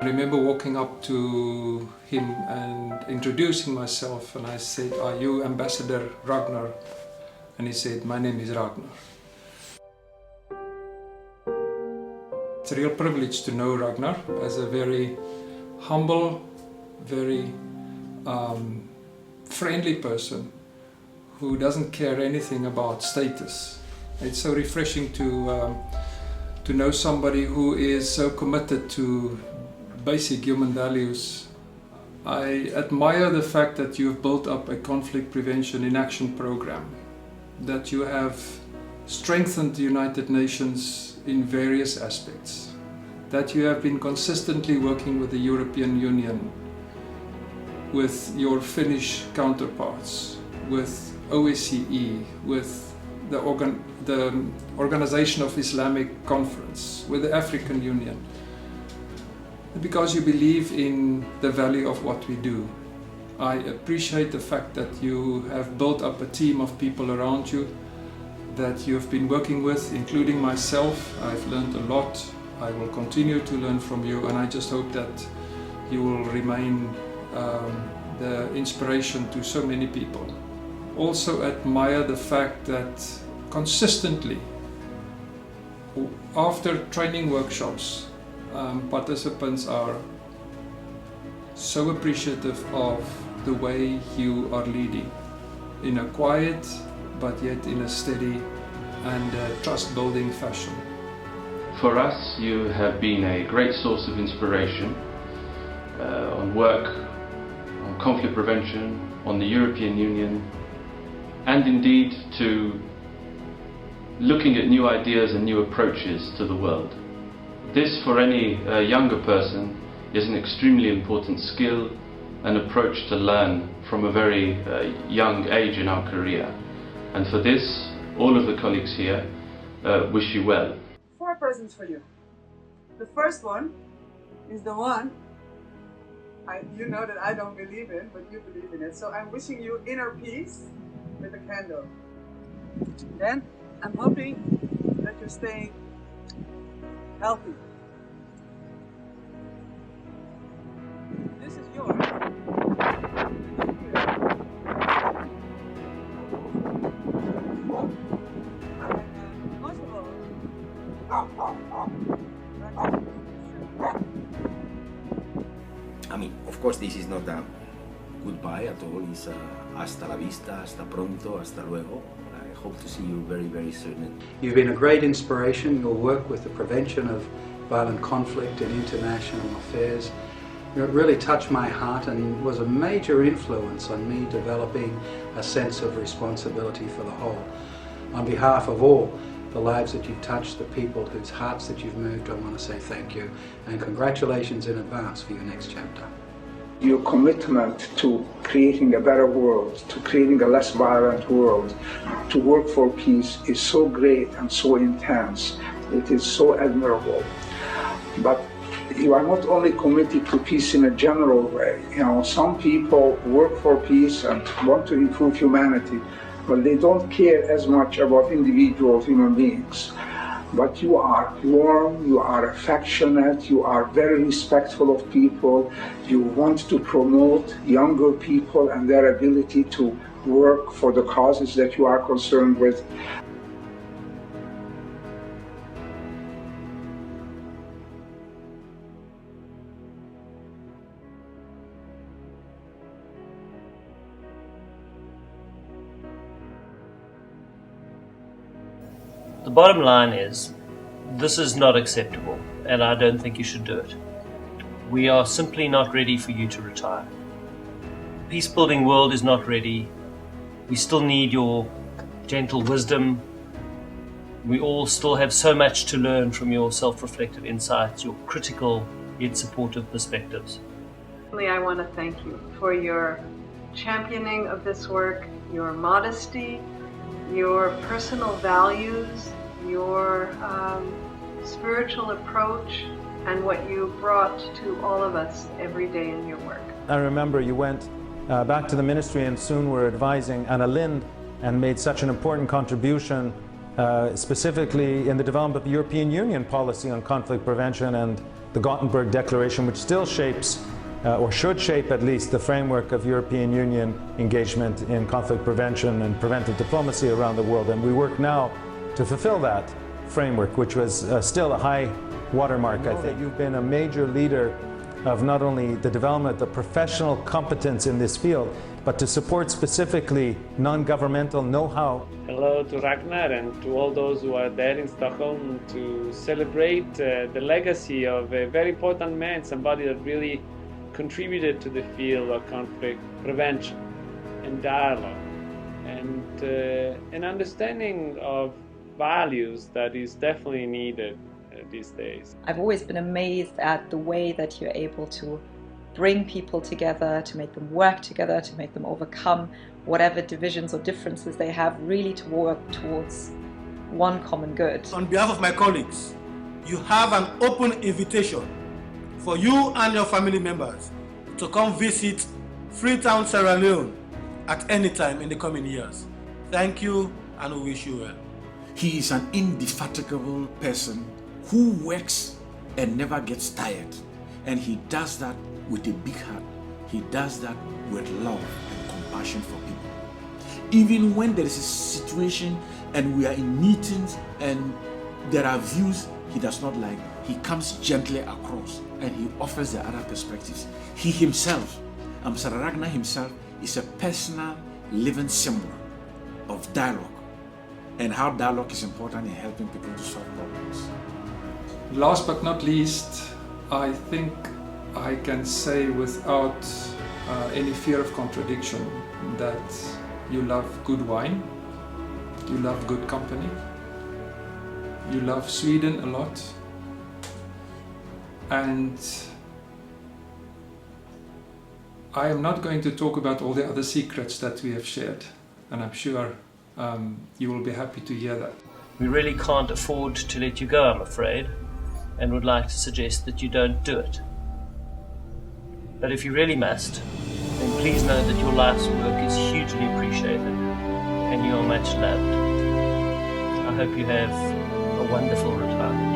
I remember walking up to him and introducing myself, and I said, "Are you Ambassador Ragnar?" And he said, "My name is Ragnar." It's a real privilege to know Ragnar as a very humble, very friendly person who doesn't care anything about status. It's so refreshing to know somebody who is so committed to basic human values. I admire the fact that you've built up a conflict prevention in action program, that you have strengthened the United Nations in various aspects, that you have been consistently working with the European Union, with your Finnish counterparts, with OSCE, with the Organization of Islamic Conference, with the African Union, because you believe in the value of what we do. I appreciate the fact that you have built up a team of people around you that you've been working with, including myself. I've learned a lot. I will continue to learn from you, and I just hope that you will remain the inspiration to so many people. Also admire the fact that consistently, after training workshops, participants are so appreciative of the way you are leading in a quiet but yet in a steady and trust-building fashion. For us, you have been a great source of inspiration on work, on conflict prevention, on the European Union, and indeed to looking at new ideas and new approaches to the world. This, for any younger person, is an extremely important skill and approach to learn from a very young age in our career. And for this, all of the colleagues here wish you well. 4 presents for you. The first one is the one you know that I don't believe in, but you believe in it. So I'm wishing you inner peace with a candle. Then I'm hoping that you're staying healthy. This is yours. I mean, of course, this is not a goodbye at all. It's hasta la vista, hasta pronto, hasta luego. I hope to see you very, very soon. You've been a great inspiration. Your work with the prevention of violent conflict in international affairs, it really touched my heart and was a major influence on me developing a sense of responsibility for the whole. On behalf of all the lives that you've touched, the people whose hearts that you've moved, I want to say thank you and congratulations in advance for your next chapter. Your commitment to creating a better world, to creating a less violent world, to work for peace is so great and so intense. It is so admirable. But you are not only committed to peace in a general way. You know, some people work for peace and want to improve humanity, but they don't care as much about individual human beings. But you are warm, you are affectionate, you are very respectful of people, you want to promote younger people and their ability to work for the causes that you are concerned with. The bottom line is, this is not acceptable, and I don't think you should do it. We are simply not ready for you to retire. The peace-building world is not ready. We still need your gentle wisdom. We all still have so much to learn from your self-reflective insights, your critical yet supportive perspectives. I want to thank you for your championing of this work, your modesty, your personal values, your spiritual approach, and what you brought to all of us every day in your work. I remember you went back to the ministry and soon were advising Anna Lindh and made such an important contribution specifically in the development of the European Union policy on conflict prevention and the Gothenburg Declaration, which still shapes, or should shape at least, the framework of European Union engagement in conflict prevention and preventive diplomacy around the world. And we work now to fulfill that framework, which was still a high watermark, I think. You've been a major leader of not only the development of professional competence in this field, but to support specifically non-governmental know-how. Hello to Ragnar and to all those who are there in Stockholm to celebrate the legacy of a very important man, somebody that really contributed to the field of conflict prevention and dialogue, and an understanding of values that is definitely needed these days. I've always been amazed at the way that you're able to bring people together, to make them work together, to make them overcome whatever divisions or differences they have, really to work towards one common good. On behalf of my colleagues, you have an open invitation for you and your family members to come visit Freetown, Sierra Leone at any time in the coming years. Thank you, and we wish you well. He is an indefatigable person who works and never gets tired. And he does that with a big heart. He does that with love and compassion for people. Even when there is a situation and we are in meetings and there are views he does not like, he comes gently across and he offers the other perspectives. He himself, Ambassador Ragnar himself, is a personal living symbol of dialogue and how dialogue is important in helping people to solve problems. Last but not least, I think I can say without any fear of contradiction that you love good wine, you love good company, you love Sweden a lot, and I am not going to talk about all the other secrets that we have shared, and I'm sure you will be happy to hear that. We really can't afford to let you go, I'm afraid, and would like to suggest that you don't do it. But if you really must, then please know that your life's work is hugely appreciated and you are much loved. I hope you have a wonderful retirement.